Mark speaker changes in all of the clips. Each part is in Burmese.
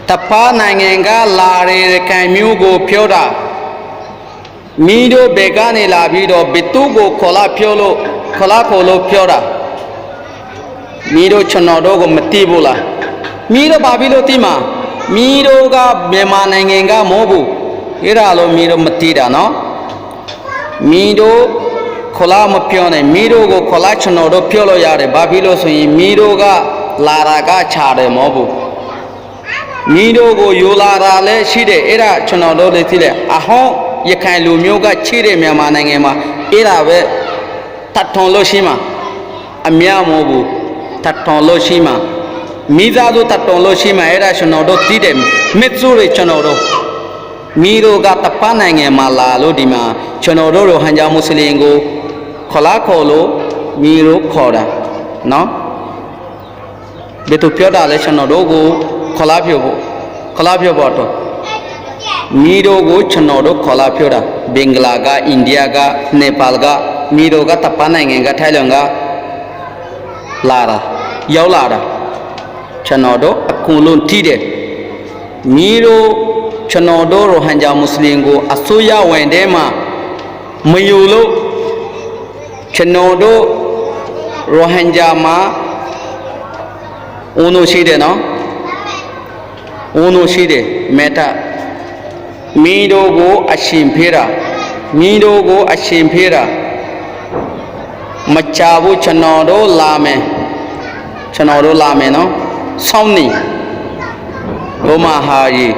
Speaker 1: Tapa Nangenga Lare Camugo Pioda Mido Begani Labido Bitugo Cola Piolo Cola Colo Pioda Mido Chonodogo Matibula Mido Babilo Tima Mido ga Bemanangenga Mobu Iralo Mido Matida no Mido Cola Mapione Mido go Cola Chonodo Piolo Yare Babilo so Mido ga Laraga Chade Mobu Mido go Yola le Shide Era Chonodo Letile Aho Yakan Lumioga Chide Miamanangema Era ve Taton Loshima Amia Mobu Taton Loshima Mizado Taton Loshima Era Chonodo Tidem Mitsuri Chonodo Mido got the Panangema La Lodima Chonodo Hanja Muslingo Kola Kolo Miro Koda No Betu Pioda Le Chonodo go Colapio Boto Mido go Chonodo Colapioda Benglaga, Indiaga, Nepalga, Midoga Tapananga, Thailandga Lara Yolara Chonodo Akulun Tide Mido Chonodo Rohanja Muslingo Asuya Wendema Mayulo Chonodo Rohanja Ma Uno Shide no Uno Shide Meta Mido go Ashimpira Mido go Ashimpira Machabu Chonodo Lame no Somni Roma Hari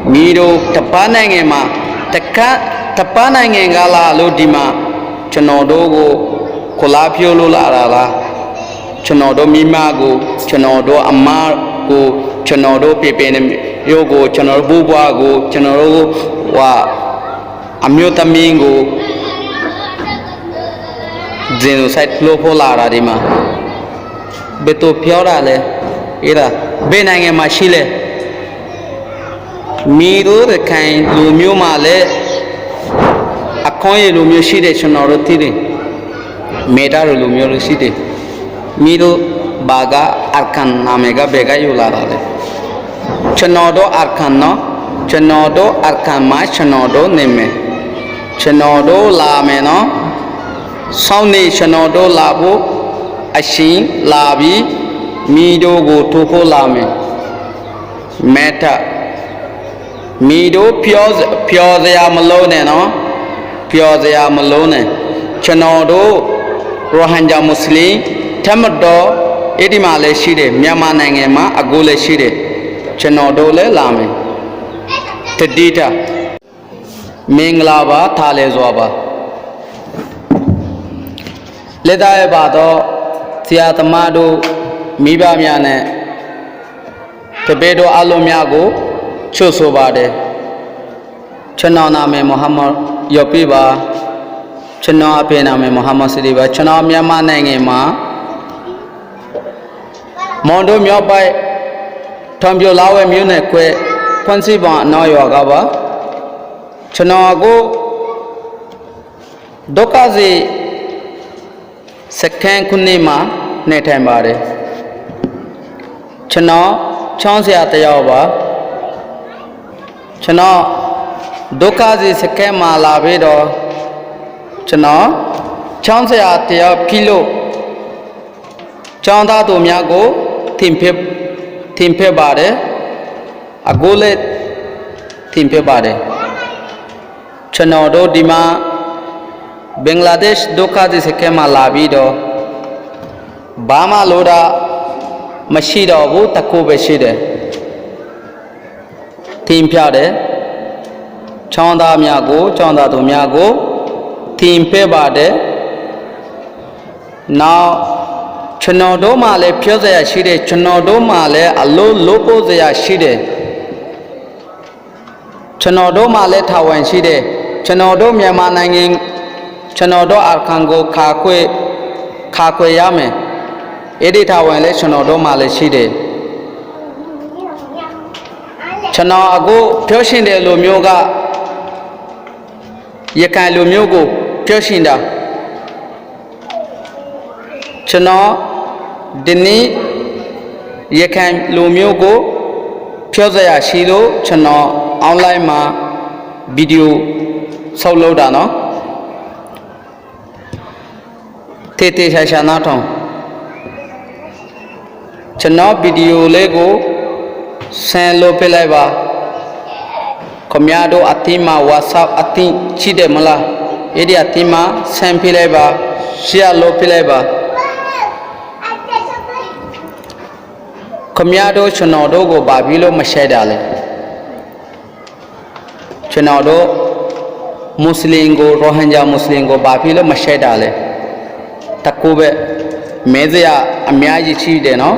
Speaker 1: Mido Tapanangema Tapanangala Lodima Chonodo go Colapio Lula Chonodo Mimago Chonodo Amar go Chonodo Pepe Yogo Chonodo Bubago Chonodo wa Amyotamingo Genocide Lopolara Dima Beto Piorale Ira Benangema Chile Mido the kind Lumio Male Akoye Lumio Shide Chonodo Tiri Meta Lumio Shide Mido Baga Arkan Namega Bega Yularale Chonodo Arkan no Chonodo Arkan Ma Chonodo Neme Chonodo Lame no Sauni Chonodo Labo Ashin Labi Mido go Toko Lame Meta Mido Piozea Malone no Piozea Malone Chonodo Rohanja Muslim Tamado Edimale Shide Miamanangema Agule Shide Chonodo Le Lame Tedita Minglava Tale Zoba Leda Bado Tiatamado Miba Miane Tebedo Alomiago Chosobade Chonaname Muhammad Yopiba Chona Pename Muhammad Sidiba Chona Miamanangema Mondo Miopai Tombio Lawe Muneque Quansiba Noyagaba Chonago Dokazi Sekan Kunima Netambare Chona Chansia Tayawa Chona Dokazi Sekema Lavedo Chona Chansia Taya Pilo Chanda Domiago Timpe Bade Agole Timpe Bade Chonodo Dima Bangladesh Dokazi Sekema Lavido Bama Loda Mashida Wu Takobe Shide Timpade Chanda Miago Chanda Domiago Timpe Bade Now Chonodo Male Piozea Shide Chonodo Male Allo Lopo Zea Shide Chonodo Male Tawan Shide Chonodo Miamananging Chonodo Arkango Kakwe Yame Edita Wale Chonodo Male Shide Chonago Pioshinde Lumioga Yakan Lumiogo Pioshinda Chono Dini Yakan Lumiogo ပြောစရာရှိလို့ကျွန်တော် online မှာဗီဒီယိုဆောက်လုပ်တာနော်တေးတေးရှာရှာနားထောင်ကျွန်တော်ဗီဒီယိုလေးကိုဆန်လုပ်ပြလိုက်ပါခမရတို့အတင်းမှာ WhatsApp အတင်းရှိတယ်မလားအဲ့ဒီအတင်းမှာဆန်ပြလိုက်ပါ share လုပ်ပြလိုက်ပါခမရတို့ကျွန်တော်တို့ကိုဘာပြီးလို့မရှက်တာလဲကျွန်တော်တို့မွတ်စလင်ကိုရိုဟင်ဂျာမွတ်စလင်ကိုဘာပြီးလို့မရှက်တာလဲတကူပဲမဲစရာအများကြီးရှိတယ်နော်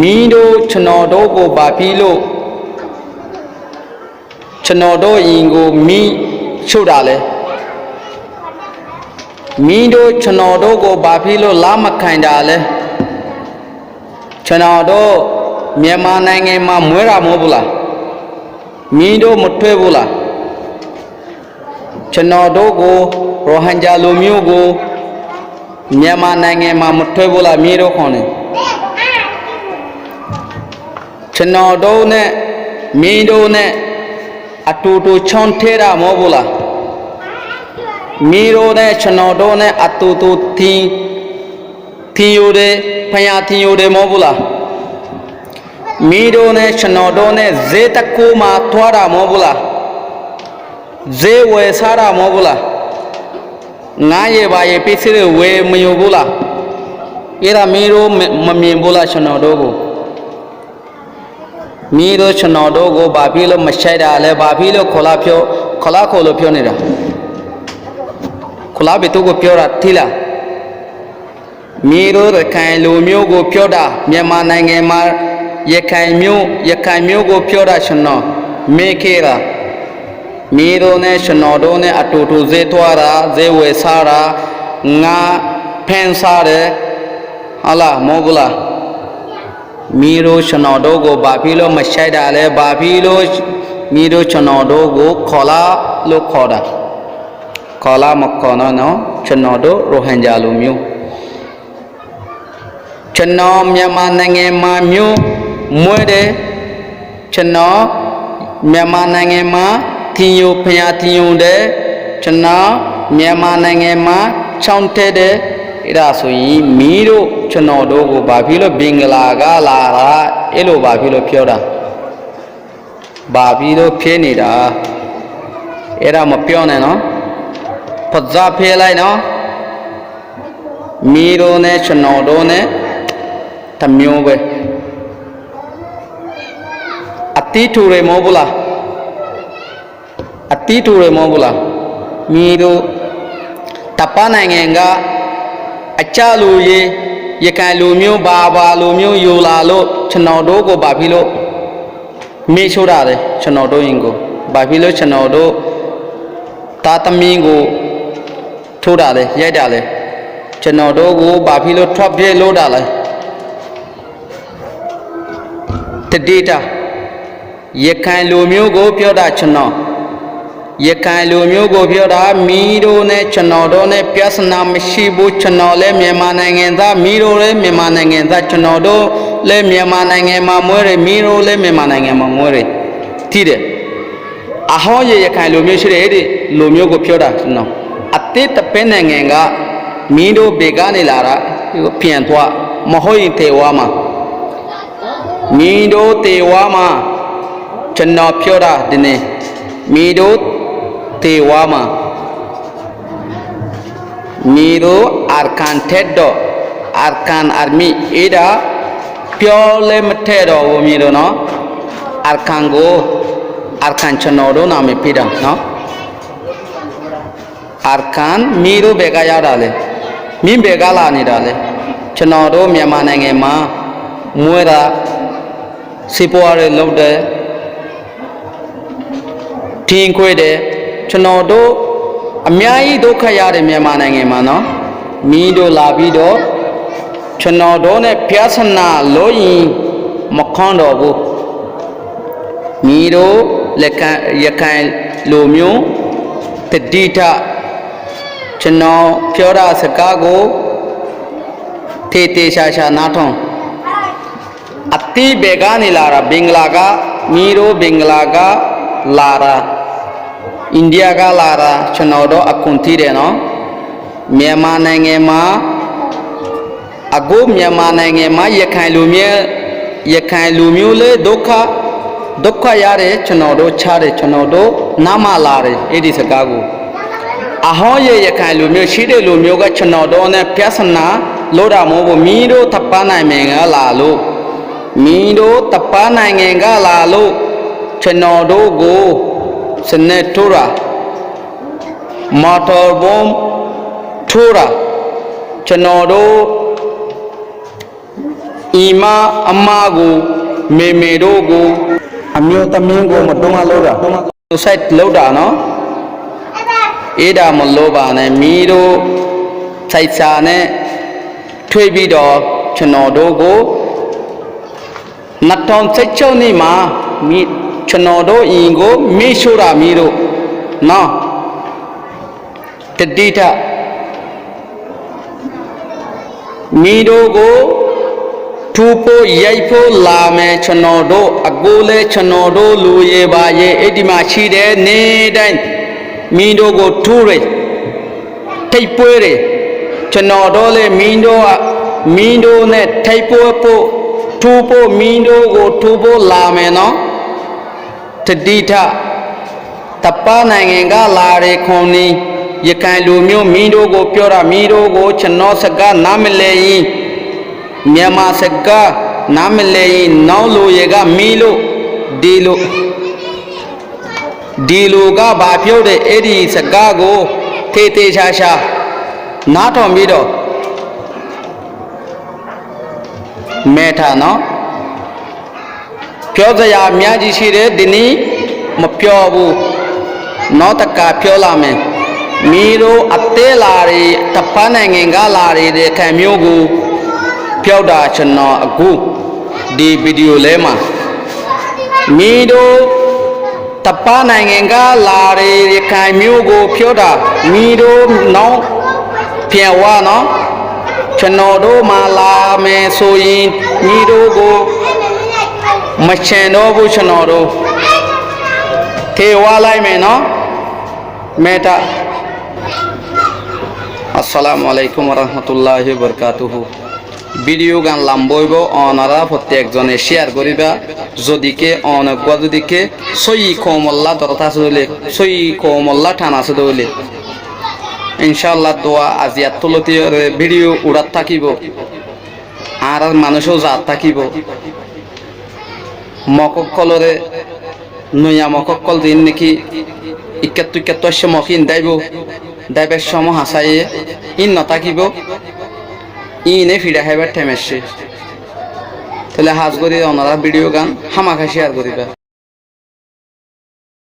Speaker 1: မင်းတို့ကျွန်တော်တို့ကိုဘာပြီးလို့ကျွန်တော်တို့ယင်ကိုမီးချို့တာလဲမင်းတို့ကျွန်တော်တို့ကိုဘာပြီးလို့လာမခိုင်တာလဲကျွန်တော်တို့မြန်မာနိုင်ငံမှာမွေးတာမဟုတ်ဘူးလားမင်းတို့မထွေးဘူးလားကျွန်တော်တို့ကိုရိုဟင်ဂျာလူမျိုးကိုမြန်မာနိုင်ငံမှာမထွေးဘူးလားမင်းတို့ခေါ်နေကျွန်တော်တို့နဲ့မင်းတို့နဲ့အတူတူချွန်ထဲတာမဟုတ်ဘူးလားမင်းတို့နဲ့ကျွန်တော်တို့နဲ့အတူတူသင်ယူတယ်ဖယားသင်ယူတယ်မဟုတ်ဘူးလားမင်းတို့နဲ့ကျွန်တော်တို့နဲ့ဇေတကူမှာထွားတာမဟုတ်ဘူးလားဇေဝယ်စားတာမဟုတ်ဘူးလားငါရဲ့ဘာရဲ့ပစ္စည်းတွေဝယ်မယူဘူးလားအဲ့ဒါမင်းတို့မမြင်ဘူးလားကျွန်တော်တို့ကိုမင်းတို့ကျွန်တော်တို့ကိုဘာဖြစ်လို့မရှိုက်တာလဲဘာဖြစ်လို့ခေါ်လာခေါ်လို့ပြောနေတာခေါ်လာပြီးသူကိုပြောတာထိလားမင်းတို့ရခိုင်လူမျိုးကိုပြောတာမြန်မာနိုင်ငံမှာရခိုင်မျိုးကိုပြောတာကျွန်တော်မေးခဲ့တာမင်းတို့နဲ့ကျွန်တော်တို့နဲ့အတူတူဇေးသွားတာဇေးဝယ်စားတာငါဖန်စားတယ်ဟာလားမဟုတ်ဘူးလားမီရိုကျွန်တော်တို့ကိုဘာဖြစ်လို့မရှိုက်တာလဲဘာဖြစ်လို့မီရိုကျွန်တော်တို့ကိုခေါ်လာလို့ခေါ်တာခေါ်လာမခေါ်နော်ကျွန်တော်တို့ရိုဟင်ဂျာလူမျိုးကျွန်တော်မြန်မာနိုင်ငံမှာမျိုးမွေးတယ်ကျွန်တော်မြန်မာနိုင်ငံမှာသင်ယူဖျားသင်ယူတယ်ကျွန်တော်မြန်မာနိုင်ငံမှာချောင်းတဲ့တယ်အဲ့ဒါဆိုရင်မီးတို့ကျွန်တော်တို့ကိုဘာဖြစ်လို့ဘင်္ဂလားကလာတာအဲ့လိုဘာဖြစ်လို့ပြောတာဘာဖြစ်လို့ဖြစ်နေတာအဲ့ဒါမပြောနဲ့နော်ဖဇာဖဲလိုက်နော်မီးတို့နဲ့ကျွန်တော်တို့နဲ့တမျိုးပဲအတိထူရမဟုတ်ဘူးလားအတိထူရမဟုတ်ဘူးလားမီးတို့တပနိုင်ငံကအကြလူရခိုင်လူမျိုးဘာလူမျိုးယူလာလို့ကျွန်တော်တို့ကိုဘာဖြစ်လို့မေးချိုးတာလဲကျွန်တော်တို့ရင်ကိုဘာဖြစ်လို့ကျွန်တော်တို့တာသမင်းကိုထိုးတာလဲရိုက်တာလဲကျွန်တော်တို့ကိုဘာဖြစ်လို့ထွက်ပြေးလို့တာလဲတတိတာရခိုင်လူမျိုးကိုပြောတာကျွန်တော်ရခိုင်လူမျိုးကိုပြောတာမီးတို့နဲ့ကျွန်တော်တို့နဲ့ပြဿနာမရှိဘူးကျွန်တော်လည်းမြန်မာနိုင်ငံသားမီးတို့လည်းမြန်မာနိုင်ငံသားကျွန်တော်တို့လည်းမြန်မာနိုင်ငံမှာမွေးတယ်မီးတို့လည်းမြန်မာနိုင်ငံမှာမွေးတယ်တိတယ်အဟောရခိုင်လူမျိုးရှိတယ်ဒီလူမျိုးကိုပြောတာကျွန်တော်အတိတ်တပင်းနိုင်ငံကမီးတို့ဘေကနေလာတာပြန်သွားမဟုတ်ရင်တေဝါမှာမီးတို့တေဝါမှာကျွန်တော်ပြောတာဒီနေ့မီးတို့တေဝါမှာမီးတို့အာကန်တက်တော့အာကန်အာမီအဲ့ဒါပြောလဲမထဲတော့ဘူးမီးတို့နော်အာကန်ကိုအာကန်ကျွန်တော်တို့နာမည်ပြတာနော်အာကန်မီးတို့ဘယ်ကရောက်တာလဲမင်းဘယ်ကလာနေတာလဲကျွန်တော်တို့မြန်မာနိုင်ငံမှာမွေးတာစီပွားရေးလုပ်တယ်ထင်းခွေးတယ်ကျွန်တော်တို့အများကြီးဒုက္ခရတယ်မြန်မာနိုင်ငံမှာနော်မီးတို့လာပြီးတော့ကျွန်တော်တို့နဲ့ပြဿနာလို့ရင်မခွန်တော့ဘူးမီးတို့ရခိုင်လူမျိုးတတိထကျွန်တော်ပြောတာစကားကိုတေတေရှာရှာနားထောင် ati begani lara binglaga miro binglaga lara India ga lara chanodo akunti de no Myanmarနိုင်ငံမှာအခုမြန်မာနိုင်ငံမှာရခိုင်လူမျိုးလေဒုက္ခရတဲ့ကျွန်တော်တို့ချတဲ့ကျွန်တော်တို့နားမလာတယ်အဲ့ဒီစကားကိုအဟောရခိုင်လူမျိုးရှိတဲ့လူမျိုးကကျွန်တော်တို့နဲ့ပြဿနာလို့တာမဟုတ်ဘူးမင်းတို့တပန်းနိုင်မယ်ကလာလို့မင်းတို့တပန်းနိုင်ငံကလာလို့ကျွန်တော်တို့ကိုစနေထိုးတာမော်တော်ဘုံထိုးတာကျွန်တော်တို့အီမာအမကိုမေတို့ကိုအမျိုးသမီးကိုမတုံးလို့တာစိုက်လောက်တာနော်အဲ့ဒါမလို့ပါနဲ့မီးတို့စိုက်စာနဲ့ထွေးပြီးတော့ကျွန်တော်တို့ကို2016နှစ်မှာကျွန်တော်တို့အင်ကိုမေ့ရှို့တာမီးတို့နော်တတိထမီးတို့ကိုထူဖို့ရိုက်ဖို့လာမယ်ကျွန်တော်တို့အကိုလဲကျွန်တော်တို့လူရဲပါရဲ့အဲ့ဒီမှာရှိတဲ့နေတိုင်းမင်းတို့ကိုထူရထိပ်ပွဲရကျွန်တော်တို့လဲမင်းတို့နဲ့ထိပ်ပွဲဖို့ထူဖို့မင်းတို့ကိုထူဖို့လာမယ်နော်တတိထတပန်းနိုင်ငံကလာရခွန်နီရခိုင်လူမျိုးမင်းတို့ကိုပြောတာမင်းတို့ကိုကျွန်တော်စကားနားမလဲရင်မြန်မာစကားနားမလဲရင်နောက်လူရကမီးလို့ဒီလူကဘာပြောတဲ့အဲ့ဒီစကားကိုတေချာနားထောင်ပြီးတော့မဲထားနော်ပြောစရာအများကြီးရှိတယ်ဒီနေ့မပြောဘူးနောက်တကပြောလာမယ်မီးတို့အသေးလာတွေတပန်းနိုင်ငံကလာတဲ့ခံမျိုးကိုပြောတာကျွန်တော်အခုဒီဗီဒီယိုလဲမှာမီးတို့တပန်းနိုင်ငံကလာတဲ့ခံမျိုးကိုပြောတာမီးတို့နောက်ပြန်ဝါနော်ကျွန်တော်တို့မှလာမယ်ဆိုရင်မီးတို့ကိုမချင်တော့ဘူးကျွန်တော်တို့ထေဝါလိုက်မယ်နော်မေတ္တာ আসসালামু আলাইকুম ওয়া রাহমাতুল্লাহি ওয়া বারাকাতুহু ভিডিও গান লাম্বইব অনারা প্রত্যেকজনে শেয়ার করিবা যদিকে অনগwa যদিকে সই কমল্লা দরতা সদলে সই কমল্লা থানা সদলে ইনশাআল্লাহ দোয়া আজিয়াত তুলতি ভিডিও উড়াত থাকিব আর মানুষও জাত থাকিব মককলরে নয়া মককল দিন নাকি ইকাত্তু মকিন দাইবের সম হাসাইয়ে ইন নতাকিব ইনে ফিরা খাইবার ঠেমেছে তাহলে হাজ করি ওনারা ভিডিও গান হামাখা শেয়ার করিবা।